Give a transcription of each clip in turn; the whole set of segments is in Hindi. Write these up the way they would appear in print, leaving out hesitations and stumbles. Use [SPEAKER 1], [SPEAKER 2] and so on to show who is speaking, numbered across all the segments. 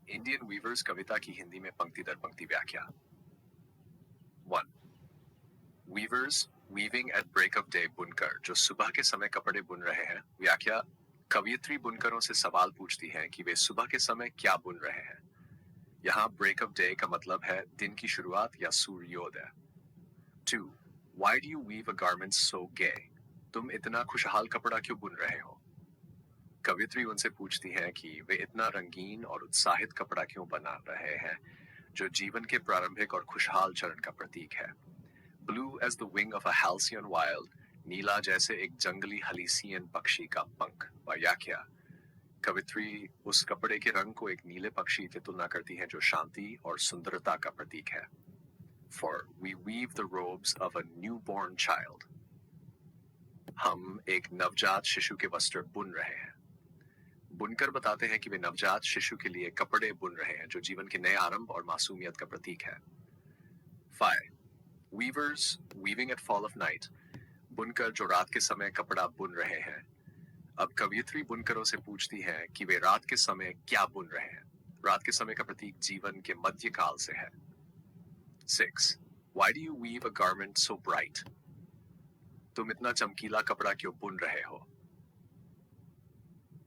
[SPEAKER 1] इंडियन वीवर्स कविता की हिंदी में पंक्ति दर पंक्ति व्याख्या। 1. Weavers weaving at break of day, बुनकर जो सुबह के समय कपड़े बुन रहे हैं। व्याख्या। कवियत्री बुनकरों से सवाल पूछती हैं कि वे सुबह के समय क्या बुन रहे हैं। यहाँ ब्रेक ऑफ डे का मतलब है दिन की शुरुआत या सूर्योदय। 2. Why do you weave a garment so gay? तुम इतना खुशहाल कपड़ा क्यों बुन रहे हो। कवियत्री उनसे पूछती हैं कि वे इतना रंगीन और उत्साहित कपड़ा क्यों बना रहे हैं, जो जीवन के प्रारंभिक और खुशहाल चरण का प्रतीक है। Blue as the wing of a halcyon wild, नीला जैसे एक जंगली हलीसियन पक्षी का पंख। व्याख्या। कवित्री उस कपड़े के रंग को एक नीले पक्षी से तुलना करती है जो शांति और सुंदरता का प्रतीक है। For we weave the robes of a newborn child. हम एक नवजात शिशु के वस्त्र बुन रहे हैं। बुनकर बताते हैं कि वे नवजात शिशु के लिए कपड़े बुन रहे हैं जो जीवन के नए आरंभ और मासूमियत का प्रतीक है। 5. Weavers weaving at fall of night. बुनकर जो रात के समय कपड़ा बुन रहे हैं। अब कवियत्री बुनकरों से पूछती है कि वे रात के समय क्या बुन रहे हैं। रात के समय का प्रतीक जीवन के मध्य काल से है। 6. Why do you weave a garment so bright? तुम इतना चमकीला कपड़ा क्यों बुन रहे हो।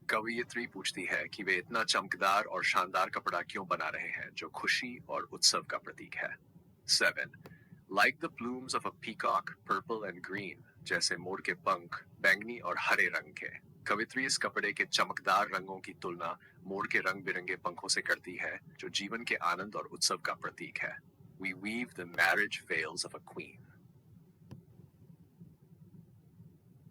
[SPEAKER 1] कवियत्री पूछती है कि वे इतना चमकदार और शानदार कपड़ा क्यों बना रहे हैं जो खुशी और उत्सव का प्रतीक है। 7. Like the plumes of a peacock, purple and green, जैसे मोर के पंख बैंगनी और हरे रंग के। कवित्री इस कपड़े के चमकदार रंगों की तुलना मोर के रंग बिरंगे पंखों से करती है जो जीवन के आनंद और उत्सव का प्रतीक है। We weave the marriage veils of a queen.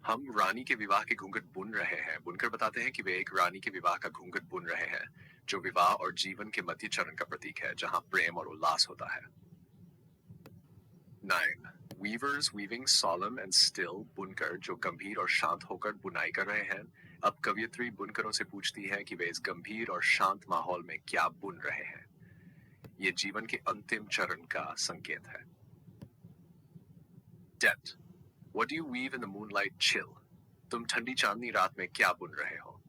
[SPEAKER 1] हम रानी के विवाह के घूंघट बुन रहे हैं। बुनकर बताते हैं कि वे एक रानी के विवाह का घूंघट बुन रहे हैं जो विवाह और जीवन के मध्य चरण का प्रतीक है जहां प्रेम और उल्लास होता है। 9. Weavers weaving solemn and still. बुनकर जो गंभीर और शांत होकर बुनाई कर रहे हैं। अब कवियत्री बुनकरों से पूछती है कि वे इस गंभीर और शांत माहौल में क्या बुन रहे हैं। ये जीवन के अंतिम चरण का संकेत है। 10. What do you weave in the moonlight chill? तुम ठंडी चांदनी रात में क्या बुन रहे हो।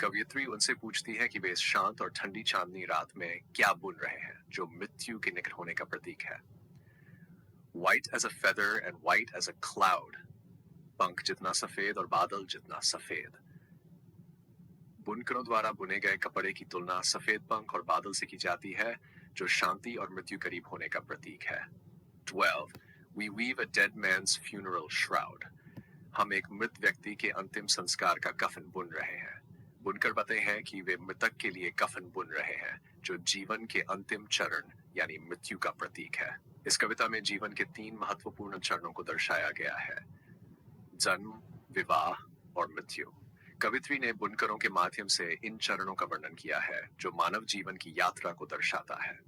[SPEAKER 1] कवियत्री उनसे पूछती है कि वे इस शांत और ठंडी चांदनी रात में क्या बुन रहे हैं जो मृत्यु के निकट होने का प्रतीक है। White as a feather and white as a cloud. पंख जितना सफेद और बादल जितना सफेद। बुनकरों द्वारा बुने गए कपड़े की तुलना सफेद पंख और बादल से की जाती है जो शांति और मृत्यु करीब होने का प्रतीक है। 12. We weave a dead man's funeral shroud. हम एक मृत व्यक्ति के अंतिम संस्कार का कफन बुन रहे हैं। बुनकर बताते हैं कि वे मृतक के लिए कफन बुन रहे हैं जो जीवन के अंतिम चरण यानी मृत्यु का प्रतीक है। इस कविता में जीवन के 3 महत्वपूर्ण चरणों को दर्शाया गया है: जन्म, विवाह और मृत्यु। कवित्री ने बुनकरों के माध्यम से इन चरणों का वर्णन किया है जो मानव जीवन की यात्रा को दर्शाता है।